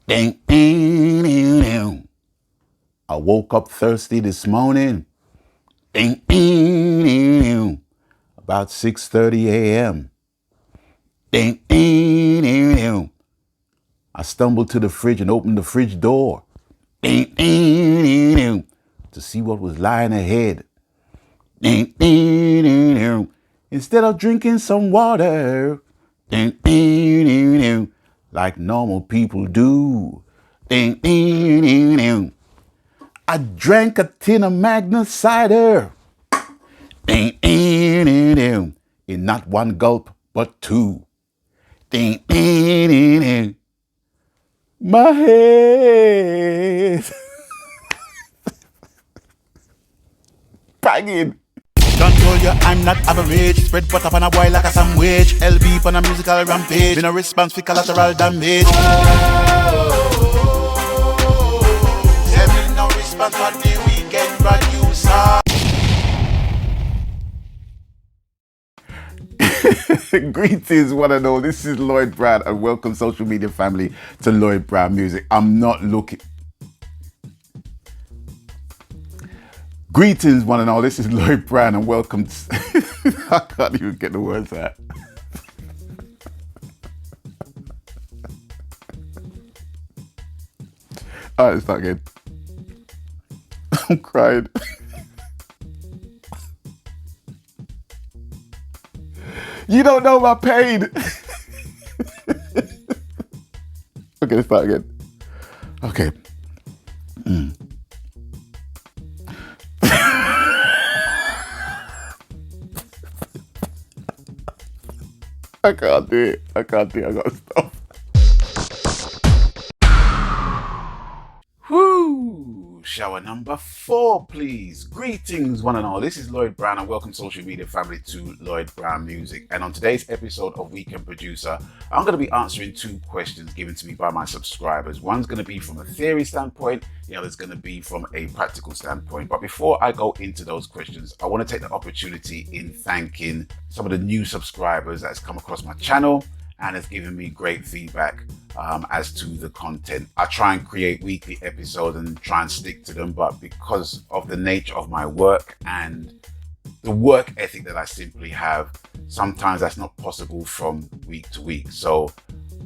Ding, ding, ding, ding. I woke up thirsty this morning. Ding, ding, ding, ding. About 6:30 a.m. Ding, ding, ding, ding. I stumbled to the fridge and opened the fridge door. Ding, ding, ding, ding. To see what was lying ahead. Ding, ding, ding, ding. Instead of drinking some water. Ding, ding, ding, ding. Like normal people do. Ding, ding, ding, ding. I drank a tin of Magna cider. Ding, ding, ding, ding. In not one gulp, but two. Ding, ding, ding, ding. My head. Banging. Don't tell you I'm not average. Spread butter on a boy like a sandwich. LB on a musical rampage. Been a response for collateral damage. Seven no response for the weekend producer. Greetings, one and all. This is Lloyd Brown, and welcome, social media family, to Lloyd Brown Music. I'm not looking. Greetings, one and all. This is Lloyd Brown, and welcome. I can't even get the words out. All right, let's start again. I'm crying. You don't know my pain. Okay, let's start again. Okay. I can't do it. I gotta stop. Whoo! Shower number 4, please. Greetings, one and all. This is Lloyd Brown, and welcome, social media family, to Lloyd Brown Music. And on today's episode of Weekend Producer, I'm going to be answering 2 questions given to me by my subscribers. One's going to be from a theory standpoint, the other's going to be from a practical standpoint. But before I go into those questions, I want to take the opportunity in thanking some of the new subscribers that's come across my channel and has given me great feedback as to the content. I try and create weekly episodes and try and stick to them, but because of the nature of my work and the work ethic that I simply have, sometimes that's not possible from week to week. So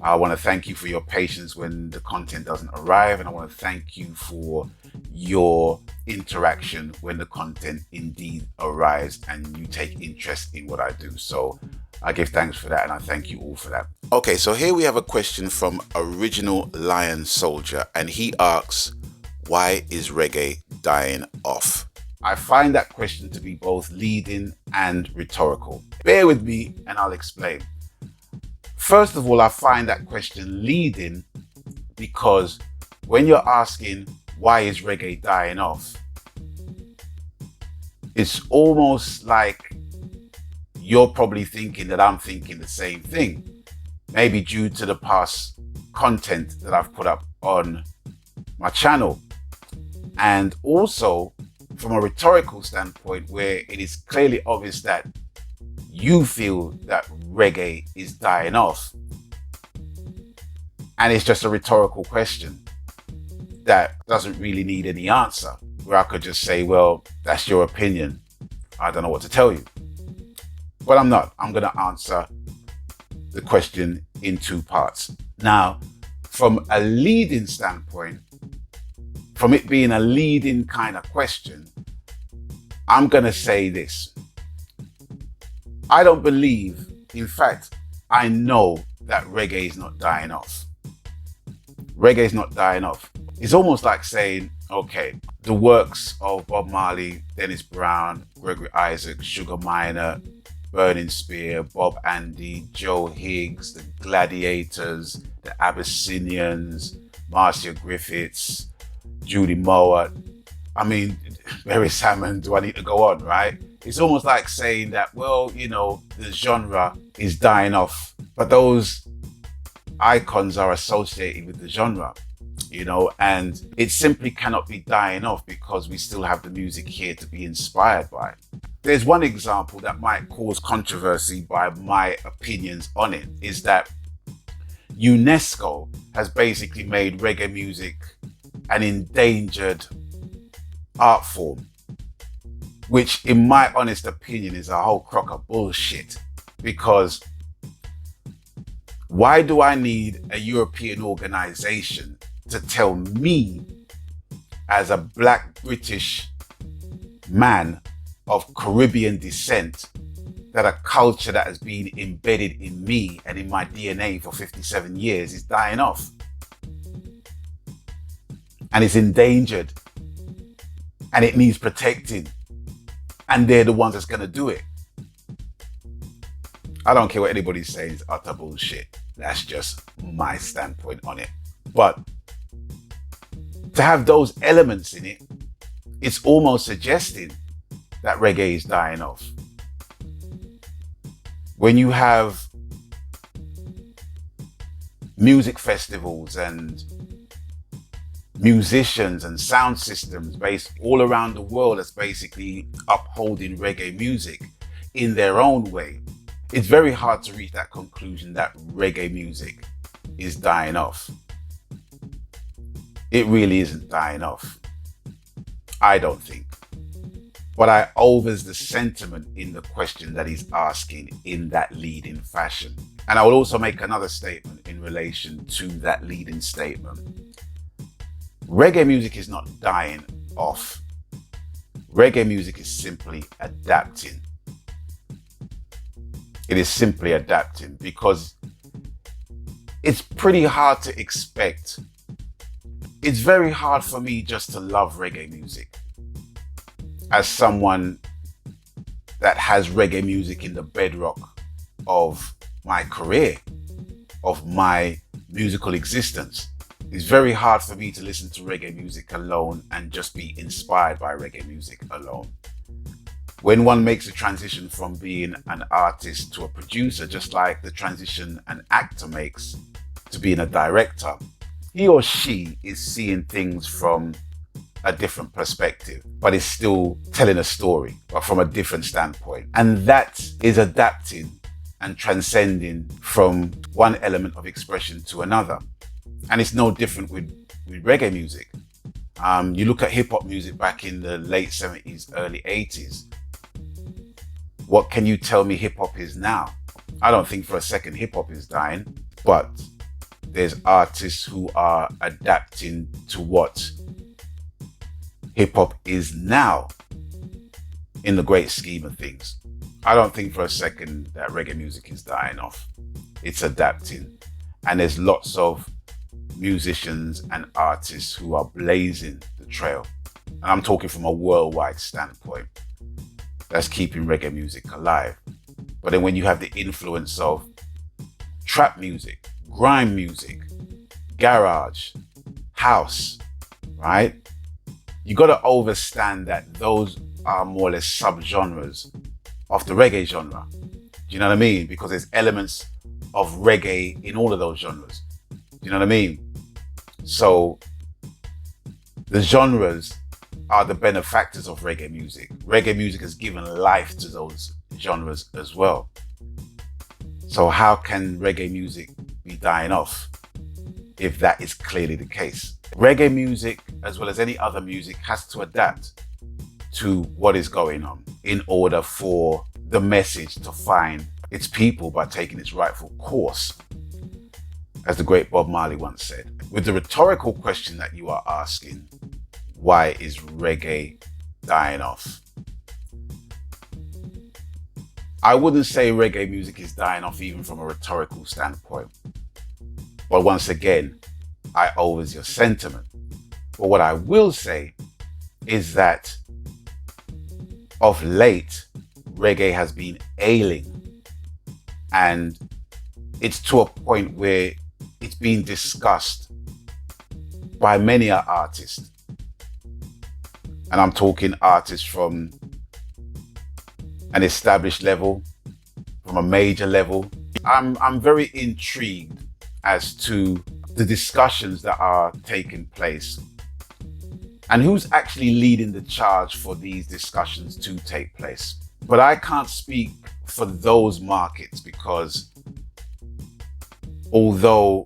I want to thank you for your patience when the content doesn't arrive, and I want to thank you for your interaction when the content indeed arrives and you take interest in what I do. So I give thanks for that, and I thank you all for that. Okay, so here we have a question from Original Lion Soldier, and he asks, why is reggae dying off? I find that question to be both leading and rhetorical. Bear with me and I'll explain. First of all, I find that question leading because when you're asking, why is reggae dying off? It's almost like you're probably thinking that I'm thinking the same thing. Maybe due to the past content that I've put up on my channel. And also from a rhetorical standpoint, where it is clearly obvious that you feel that reggae is dying off. And it's just a rhetorical question that doesn't really need any answer, where I could just say, well, that's your opinion. I don't know what to tell you. But I'm not. I'm going to answer the question in 2 parts. Now, from a leading standpoint, from it being a leading kind of question, I'm going to say this. I don't believe, in fact, I know that reggae is not dying off. Reggae is not dying off. It's almost like saying, okay, the works of Bob Marley, Dennis Brown, Gregory Isaac, Sugar Minor, Burning Spear, Bob Andy, Joe Higgs, the Gladiators, the Abyssinians, Marcia Griffiths, Judy Mowatt. I mean, Barry Salmon, do I need to go on, right? It's almost like saying that, well, you know, the genre is dying off, but those icons are associated with the genre, you know, and it simply cannot be dying off because we still have the music here to be inspired by. There's one example that might cause controversy by my opinions on it, is that UNESCO has basically made reggae music an endangered art form, which in my honest opinion is a whole crock of bullshit. Because why do I need a European organization to tell me, as a black British man of Caribbean descent, that a culture that has been embedded in me and in my DNA for 57 years is dying off and it's endangered and it needs protecting, and they're the ones that's going to do it? I don't care what anybody's saying, it's utter bullshit. That's just my standpoint on it. But to have those elements in it, it's almost suggesting that reggae is dying off. When you have music festivals and musicians and sound systems based all around the world that's basically upholding reggae music in their own way, it's very hard to reach that conclusion that reggae music is dying off. It really isn't dying off, I don't think. But I overs the sentiment in the question that he's asking in that leading fashion. And I will also make another statement in relation to that leading statement. Reggae music is not dying off. Reggae music is simply adapting. It is simply adapting because it's pretty hard to expect. It's very hard for me just to love reggae music as someone that has reggae music in the bedrock of my career, of my musical existence. It's very hard for me to listen to reggae music alone and just be inspired by reggae music alone. When one makes a transition from being an artist to a producer, just like the transition an actor makes to being a director, he or she is seeing things from a different perspective, but is still telling a story, but from a different standpoint. And that is adapting and transcending from one element of expression to another. And it's no different with reggae music. You look at hip hop music back in the late 70s, early 80s. What can you tell me hip hop is now? I don't think for a second hip hop is dying, but there's artists who are adapting to what hip hop is now in the great scheme of things. I don't think for a second that reggae music is dying off. It's adapting. And there's lots of musicians and artists who are blazing the trail. And I'm talking from a worldwide standpoint. That's keeping reggae music alive. But then when you have the influence of trap music, grime music, garage, house, right? You got to understand that those are more or less subgenres of the reggae genre. Do you know what I mean? Because there's elements of reggae in all of those genres. Do you know what I mean? So the genres are the benefactors of reggae music. Reggae music has given life to those genres as well. So how can reggae music be dying off if that is clearly the case? Reggae music, as well as any other music, has to adapt to what is going on in order for the message to find its people by taking its rightful course, as the great Bob Marley once said. With the rhetorical question that you are asking, why is reggae dying off? I wouldn't say reggae music is dying off even from a rhetorical standpoint. But once again, I always your sentiment. But what I will say is that of late, reggae has been ailing, and it's to a point where it's being discussed by many artists. And I'm talking artists from an established level, from a major level. I'm very intrigued as to the discussions that are taking place and who's actually leading the charge for these discussions to take place. But I can't speak for those markets because although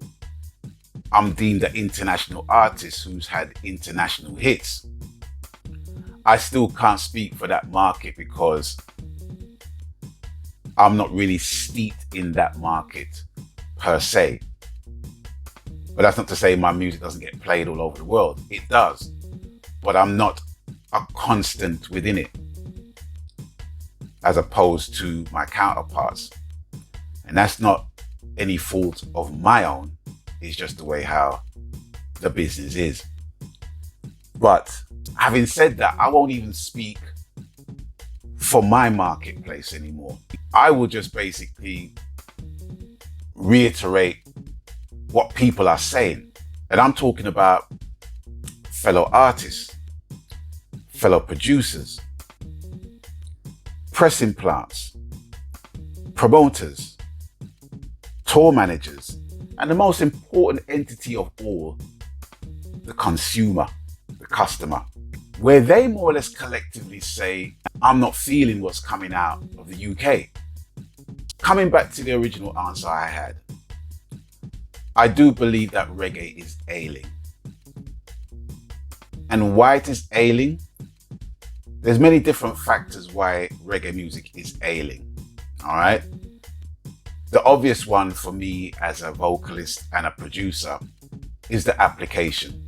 I'm deemed an international artist who's had international hits, I still can't speak for that market because I'm not really steeped in that market per se. But that's not to say my music doesn't get played all over the world. It does. But I'm not a constant within it, as opposed to my counterparts. And that's not any fault of my own. It's just the way how the business is. But having said that, I won't even speak for my marketplace anymore. I will just basically reiterate what people are saying. And I'm talking about fellow artists, fellow producers, pressing plants, promoters, tour managers, and the most important entity of all, the consumer, the customer, where they more or less collectively say, I'm not feeling what's coming out of the UK. Coming back to the original answer I had, I do believe that reggae is ailing. And why it is ailing? There's many different factors why reggae music is ailing. All right. The obvious one for me as a vocalist and a producer is the application.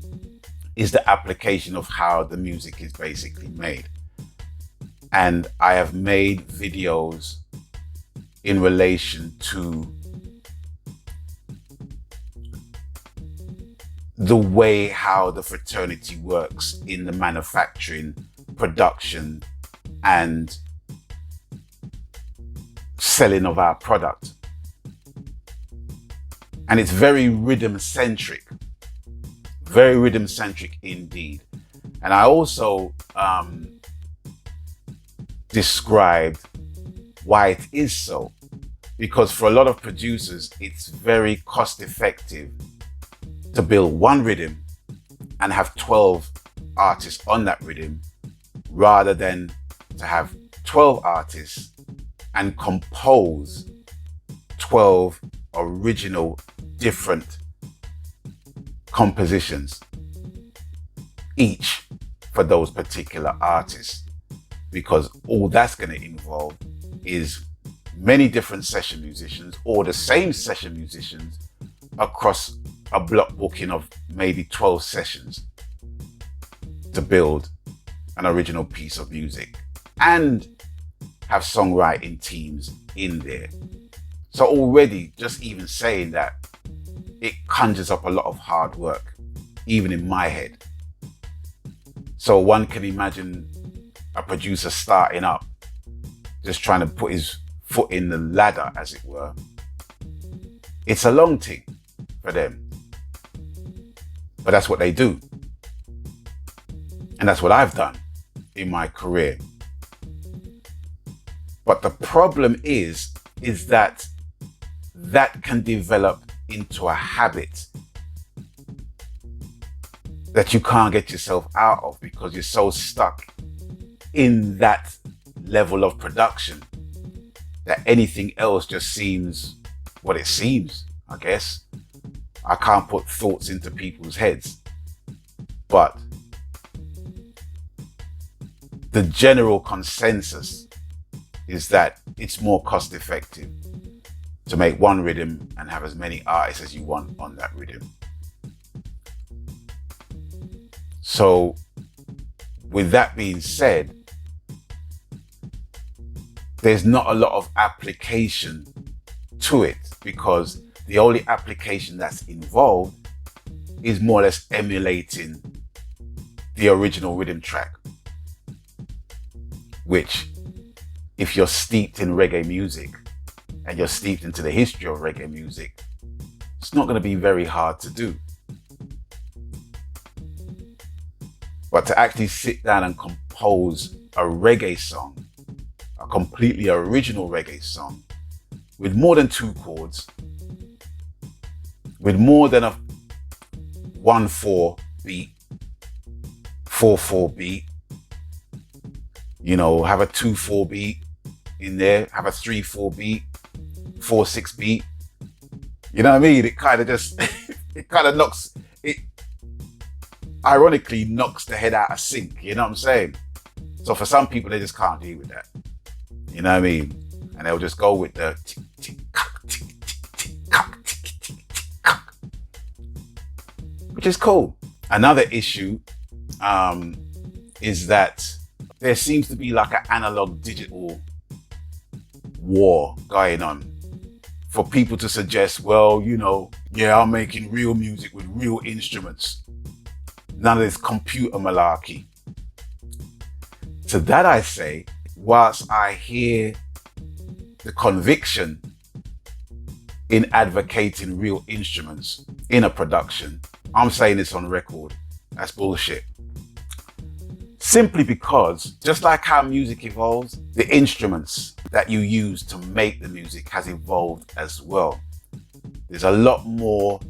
Is the application of how the music is basically made. And I have made videos in relation to the way how the fraternity works in the manufacturing, production, and selling of our product. And it's very rhythm-centric indeed. And I also described why it is so. Because for a lot of producers, it's very cost-effective to build one rhythm and have 12 artists on that rhythm, rather than to have 12 artists and compose 12 original different compositions each for those particular artists, because all that's going to involve is many different session musicians or the same session musicians across a block booking of maybe 12 sessions to build an original piece of music and have songwriting teams in there. So already just even saying that, it conjures up a lot of hard work, even in my head. So one can imagine a producer starting up, just trying to put his foot in the ladder, as it were. It's a long thing for them. But that's what they do. And that's what I've done in my career. But the problem is that can develop into a habit that you can't get yourself out of, because you're so stuck in that level of production that anything else just seems what it seems, I guess. I can't put thoughts into people's heads, but the general consensus is that it's more cost effective to make one rhythm and have as many artists as you want on that rhythm. So with that being said, there's not a lot of application to it, because the only application that's involved is more or less emulating the original rhythm track, which, if you're steeped in reggae music and you're steeped into the history of reggae music, it's not going to be very hard to do. But to actually sit down and compose a reggae song, a completely original reggae song, with more than 2 chords, with more than a 1/4 beat, 4/4 beat, have a 2/4 beat in there, have a 3/4 beat, 4/6 beat, You know what I mean? It kind of just, it kind of knocks, it ironically knocks the head out of sync. You know what I'm saying? So for some people, they just can't deal with that. You know what I mean? And they'll just go with the tick, tick, cock, tick, tick, tick, cock, tick, tick, tick, cock, which is cool. Another issue is that there seems to be like an analog digital war going on for people to suggest, well, you know, yeah, I'm making real music with real instruments. None of this computer malarkey. To that I say, whilst I hear the conviction in advocating real instruments in a production, I'm saying this on record, that's bullshit. Simply because, just like how music evolves, the instruments that you use to make the music has evolved as well. There's a lot more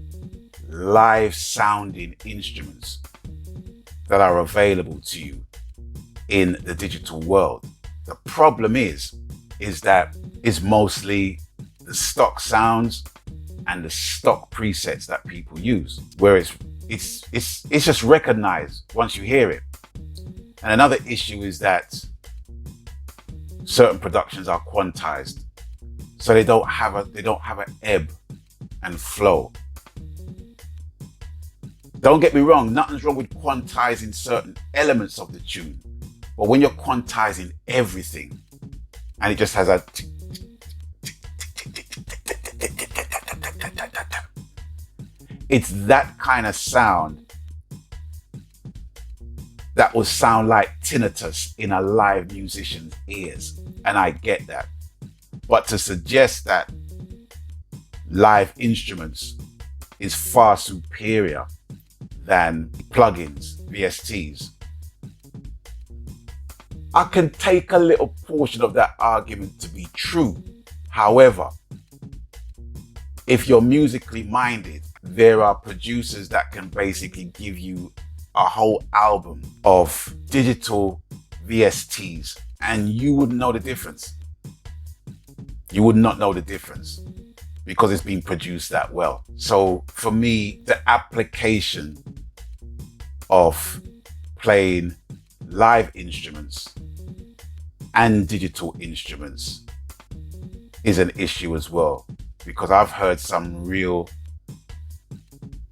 live sounding instruments that are available to you in the digital world. The problem is that it's mostly the stock sounds and the stock presets that people use, where it's just recognized once you hear it. And another issue is that certain productions are quantized, so they don't have an ebb and flow. Don't get me wrong, nothing's wrong with quantizing certain elements of the tune, but when you're quantizing everything and it just has a it's that kind of sound that will sound like tinnitus in a live musician's ears. And I get that. But to suggest that live instruments is far superior than plugins, VSTs, I can take a little portion of that argument to be true. However, if you're musically minded, there are producers that can basically give you a whole album of digital VSTs and you wouldn't know the difference. You would not know the difference because it's been produced that well. So for me, the application of playing live instruments and digital instruments is an issue as well, because I've heard some real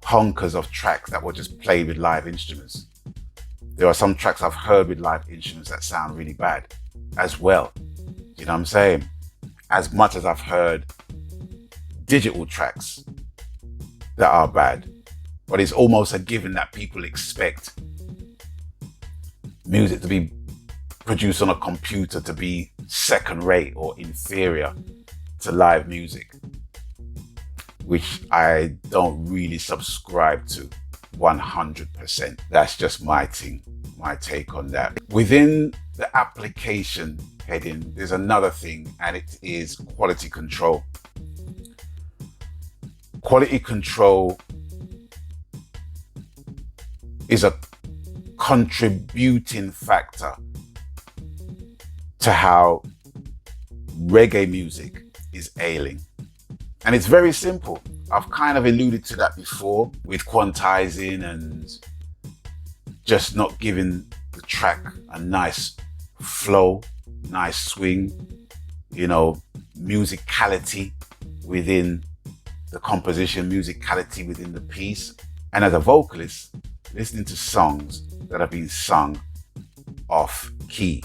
honkers of tracks that were just played with live instruments. There are some tracks I've heard with live instruments that sound really bad as well. You know what I'm saying? As much as I've heard digital tracks that are bad, but it's almost a given that people expect music to be produced on a computer to be second rate or inferior to live music, which I don't really subscribe to 100%. That's just my thing, my take on that. Within the application heading, there's another thing, and it is quality control. Quality control is a contributing factor to how reggae music is ailing. And it's very simple. I've kind of alluded to that before with quantizing and just not giving the track a nice flow, nice swing, you know, musicality within the composition, musicality within the piece. And as a vocalist, listening to songs that have been sung off key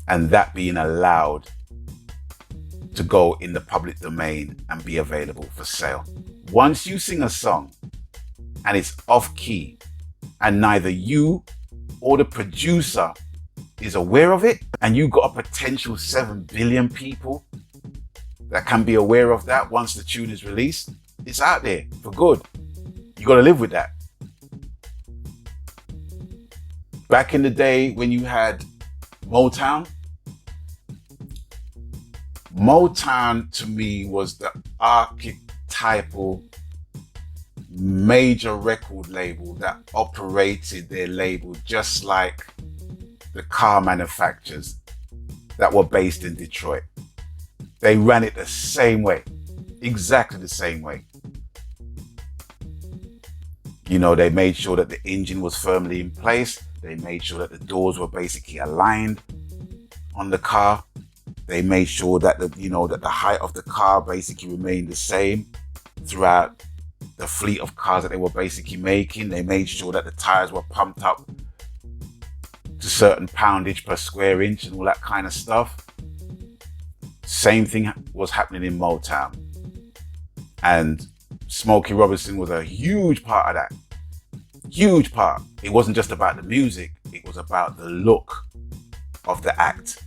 and that being allowed to go in the public domain and be available for sale. Once you sing a song and it's off key and neither you or the producer is aware of it, and you got a potential 7 billion people that can be aware of that once the tune is released, it's out there for good. You got to live with that. Back in the day when you had Motown to me was the archetypal major record label that operated their label just like the car manufacturers that were based in Detroit. They ran it the same way. exactly the same way. You know, they made sure that the engine was firmly in place. They made sure that the doors were basically aligned on the car. They made sure that that the height of the car basically remained the same throughout the fleet of cars that they were basically making. They made sure that the tires were pumped up to certain poundage per square inch and all that kind of stuff. Same thing was happening in Motown. And Smokey Robinson was a huge part of that. Huge part. It wasn't just about the music, it was about the look of the act,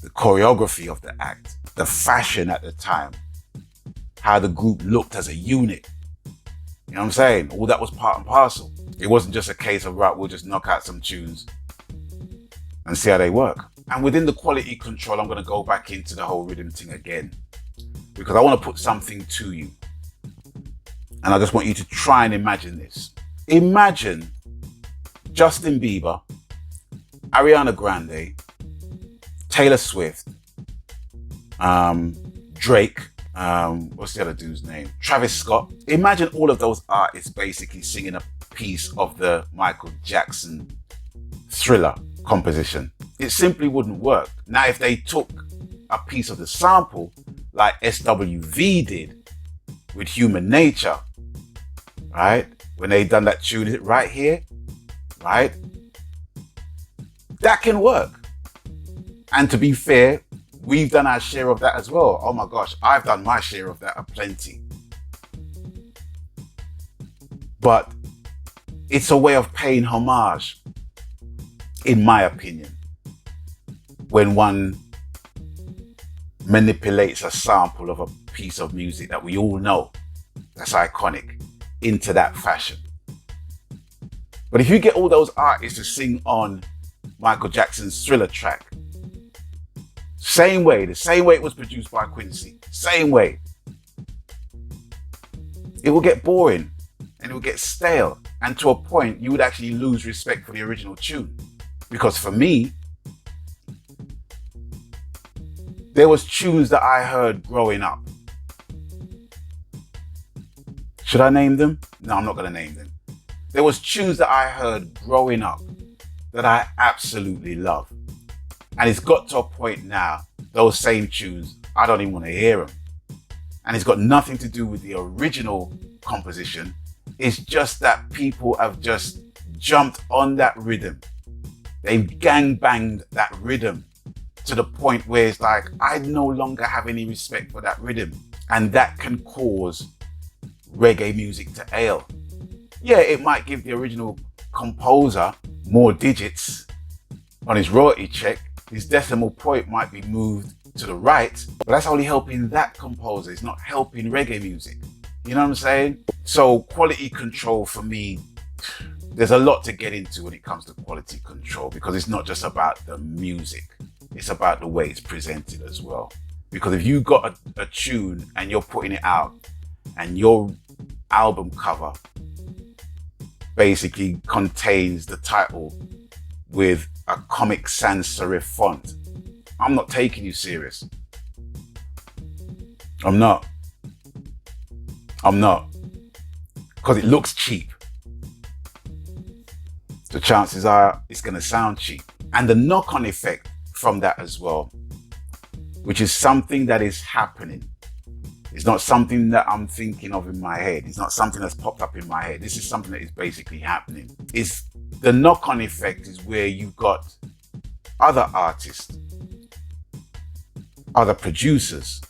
the choreography of the act, the fashion at the time, how the group looked as a unit. You know what I'm saying? All that was part and parcel. It wasn't just a case of, right, we'll just knock out some tunes and see how they work. And within the quality control, I'm going to go back into the whole rhythm thing again, because I want to put something to you. And I just want you to try and imagine this. Imagine Justin Bieber, Ariana Grande, Taylor Swift, Drake, what's the other dude's name? Travis Scott. Imagine all of those artists basically singing a piece of the Michael Jackson Thriller composition. It simply wouldn't work. Now, if they took a piece of the sample like SWV did with Human Nature, right? When they done that tune right here, right? That can work. And to be fair, we've done our share of that as well. Oh my gosh, I've done my share of that aplenty. But it's a way of paying homage, in my opinion, when one manipulates a sample of a piece of music that we all know that's iconic into that fashion. But if you get all those artists to sing on Michael Jackson's Thriller track, the same way it was produced by Quincy, same way, it will get boring and it will get stale. And to a point, you would actually lose respect for the original tune. Because for me, there was tunes that I heard growing up. Should I name them? No, I'm not going to name them. There was tunes that I heard growing up that I absolutely love. And it's got to a point now, those same tunes, I don't even want to hear them. And it's got nothing to do with the original composition. It's just that people have just jumped on that rhythm. They've gangbanged that rhythm to the point where it's like, I no longer have any respect for that rhythm. And that can cause reggae music to ail. Yeah, it might give the original composer more digits on his royalty check. His decimal point might be moved to the right, but that's only helping that composer. It's not helping reggae music. You know what I'm saying? So quality control for me, there's a lot to get into when it comes to quality control, because it's not just about the music. It's about the way it's presented as well. Because if you got a tune and you're putting it out and your album cover basically contains the title with a Comic Sans serif font, I'm not taking you serious. I'm not. Because it looks cheap. The chances are it's going to sound cheap. And the knock-on effect from that as well, which is something that is happening. It's not something that I'm thinking of in my head. It's not something that's popped up in my head. This is something that is basically happening. The knock-on effect is where you've got other artists, other producers,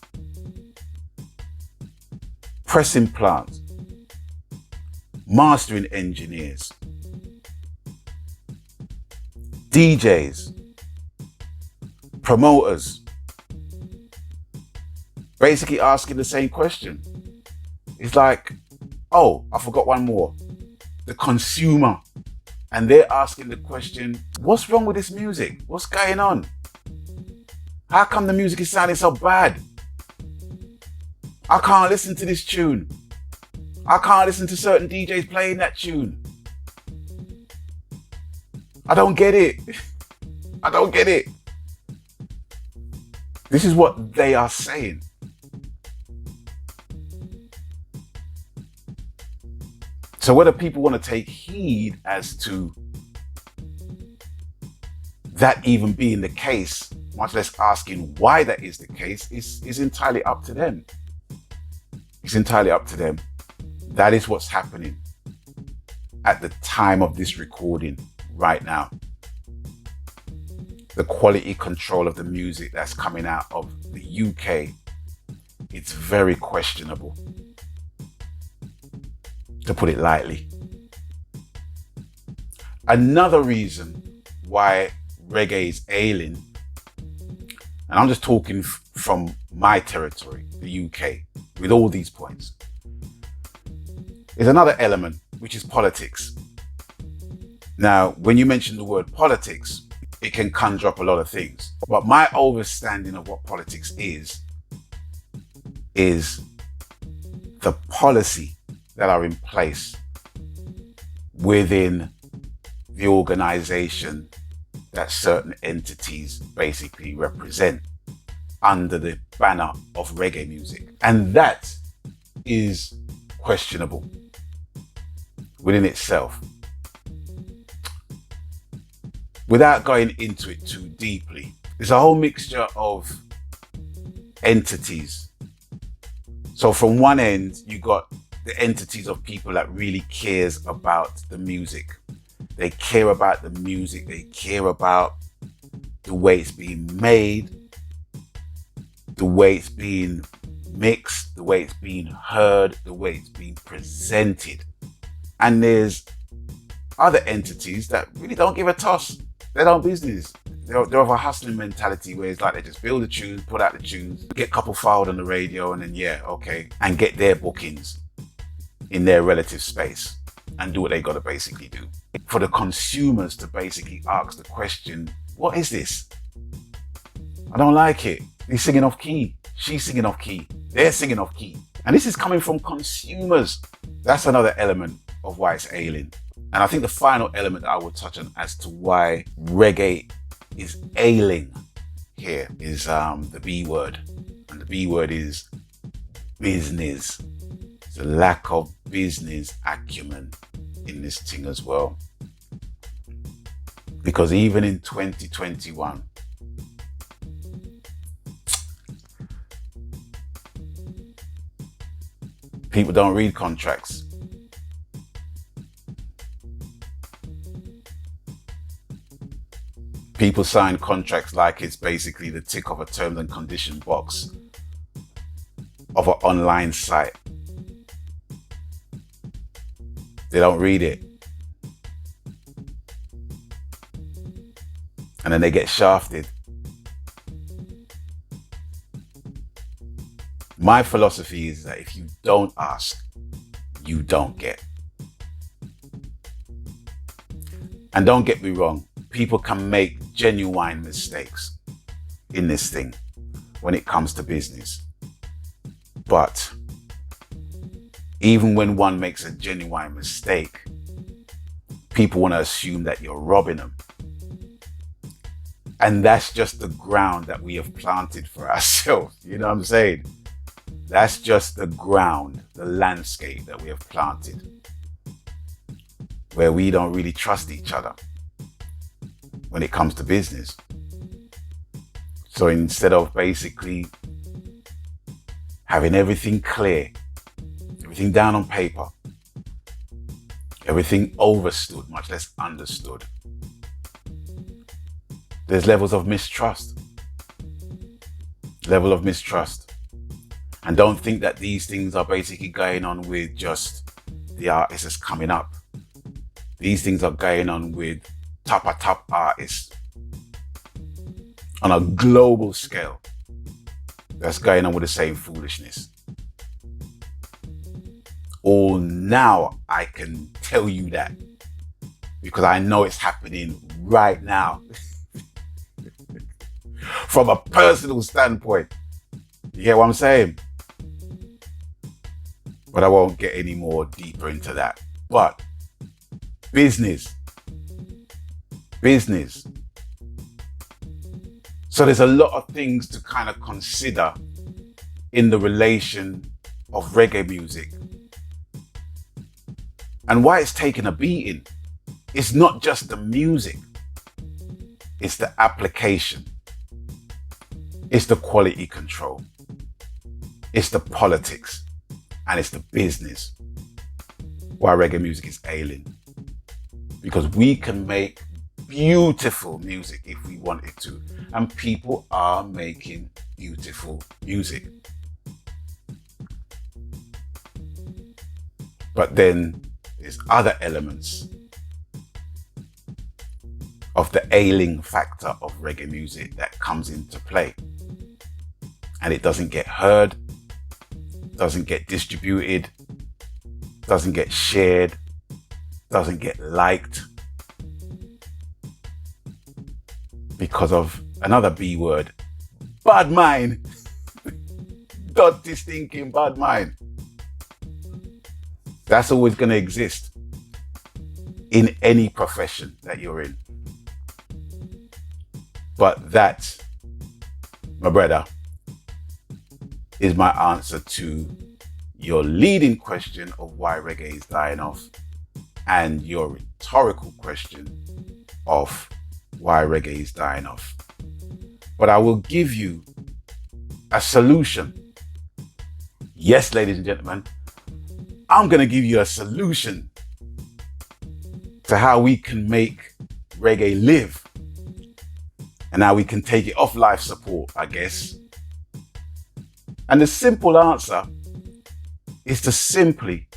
pressing plants, mastering engineers, DJs, promoters, basically asking the same question. It's like, oh, I forgot one more. The consumer. And they're asking the question, what's wrong with this music? What's going on? How come the music is sounding so bad? I can't listen to this tune. I can't listen to certain DJs playing that tune. I don't get it. I don't get it. This is what they are saying. So whether people want to take heed as to that even being the case, much less asking why that is the case, is entirely up to them. It's entirely up to them. That is what's happening at the time of this recording right now. The quality control of the music that's coming out of the UK, it's very questionable, to put it lightly. Another reason why reggae is ailing, and I'm just talking from my territory, the UK, with all these points, is another element, which is politics. Now, when you mention the word politics, it can conjure up a lot of things. But my understanding of what politics is the policy that are in place within the organization that certain entities basically represent under the banner of reggae music. And that is questionable within itself. Without going into it too deeply, there's a whole mixture of entities. So from one end, you got the entities of people that really cares about the music. They care about the music. They care about the way it's being made, the way it's being mixed, the way it's being heard, the way it's being presented. And there's other entities that really don't give a toss. They don't business. They're of a hustling mentality where it's like they just build the tunes, put out the tunes, get a couple filed on the radio, and then and get their bookings in their relative space and do what they got to basically do. For the consumers to basically ask the question, what is this? I don't like it. He's singing off key. She's singing off key. They're singing off key. And this is coming from consumers. That's another element of why it's ailing. And I think the final element that I will touch on as to why reggae is ailing here is the B word. And the B word is business. There's a lack of business acumen in this thing as well. Because even in 2021, people don't read contracts. People sign contracts like it's basically the tick of a terms and condition box of an online site. They don't read it. And then they get shafted. My philosophy is that if you don't ask, you don't get. And don't get me wrong, people can make genuine mistakes in this thing when it comes to business. But even when one makes a genuine mistake, people want to assume that you're robbing them. And that's just the ground that we have planted for ourselves. You know what I'm saying? That's just the ground, the landscape that we have planted, where we don't really trust each other when it comes to business. So instead of basically having everything clear, everything down on paper, everything overstood, much less understood, there's levels of mistrust. Level of mistrust. And don't think that these things are basically going on with just the artists that's coming up. These things are going on with top artists on a global scale that's going on with the same foolishness. All now I can tell you that because I know it's happening right now. From a personal standpoint. You get what I'm saying? But I won't get any more deeper into that. But business. So there's a lot of things to kind of consider in the relation of reggae music and why it's taken a beating. It's not just the music, it's the application, it's the quality control, it's the politics, and it's the business. Why reggae music is ailing. Because we can make beautiful music if we wanted to, and people are making beautiful music. But then there's other elements of the ailing factor of reggae music that comes into play, and it doesn't get heard, doesn't get distributed, doesn't get shared, doesn't get liked, because of another B word, bad mind. Dirty stinking bad mind. That's always going to exist in any profession that you're in. But that, my brother, is my answer to your leading question of why reggae is dying off, and your rhetorical question of why reggae is dying off. But I will give you a solution. Yes, ladies and gentlemen, I'm going to give you a solution to how we can make reggae live and how we can take it off life support, I guess. And the simple answer is to simply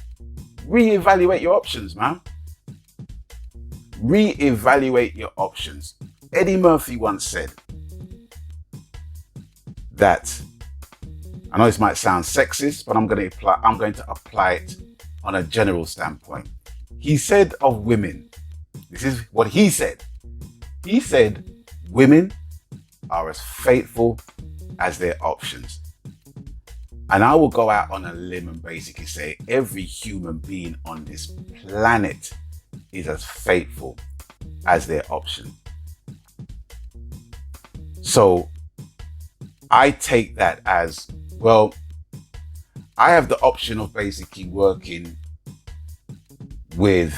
reevaluate your options, man. Reevaluate your options. Eddie Murphy once said that, I know this might sound sexist, but I'm going to apply it on a general standpoint. He said of women, this is what he said. He said, women are as faithful as their options. And I will go out on a limb and basically say every human being on this planet is as faithful as their option. So I take that as, well, I have the option of basically working with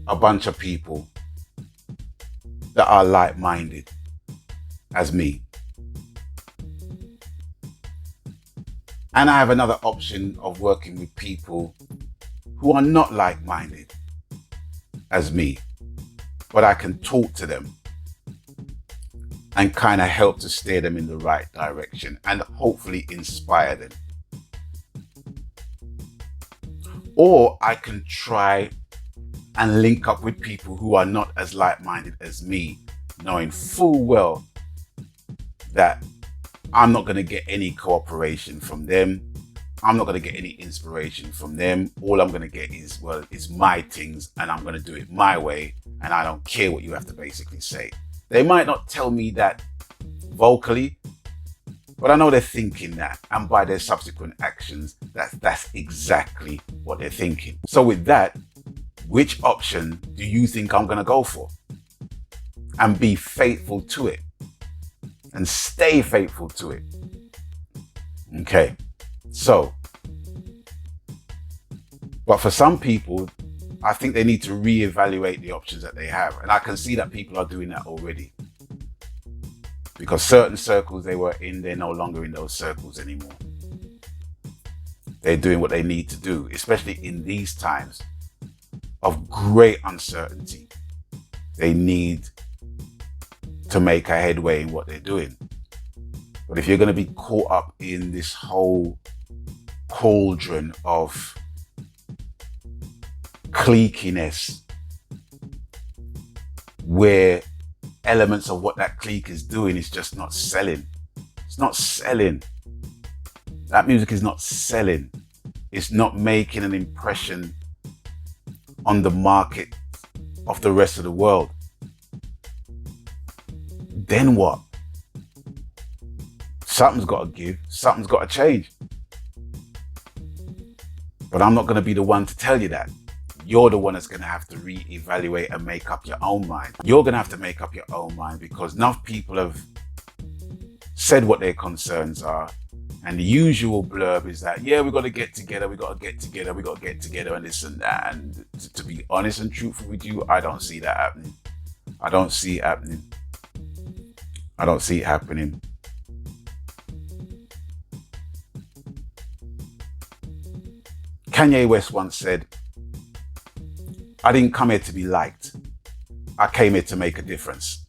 a bunch of people that are like-minded as me. And I have another option of working with people who are not like-minded as me, but I can talk to them and kind of help to steer them in the right direction and hopefully inspire them. Or I can try and link up with people who are not as like-minded as me, knowing full well that I'm not going to get any cooperation from them. I'm not going to get any inspiration from them. All I'm going to get is, well, it's my things and I'm going to do it my way, and I don't care what you have to basically say. They might not tell me that vocally, but I know they're thinking that, and by their subsequent actions, that's exactly what they're thinking. So with that, which option do you think I'm going to go for? And be faithful to it. And stay faithful to it. Okay. So, but for some people, I think they need to reevaluate the options that they have. And I can see that people are doing that already. Because certain circles they were in, they're no longer in those circles anymore. They're doing what they need to do, especially in these times of great uncertainty. They need to make a headway in what they're doing. But if you're going to be caught up in this whole cauldron of cliqueiness, where elements of what that clique is doing is just not selling. It's not selling. That music is not selling. It's not making an impression on the market of the rest of the world. Then what? Something's got to give. Something's got to change. But I'm not going to be the one to tell you that. You're the one that's going to have to reevaluate and make up your own mind. You're going to have to make up your own mind, because enough people have said what their concerns are And the usual blurb is that, yeah, we got to get together, and this and that. And to be honest and truthful with you, I don't see that happening. I don't see it happening. I don't see it happening. Kanye West once said, I didn't come here to be liked. I came here to make a difference.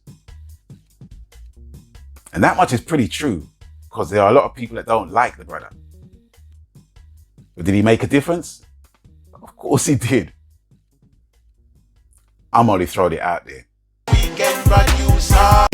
And that much is pretty true, because there are a lot of people that don't like the brother. But did he make a difference? Of course he did. I'm only throwing it out there. Weekend producer.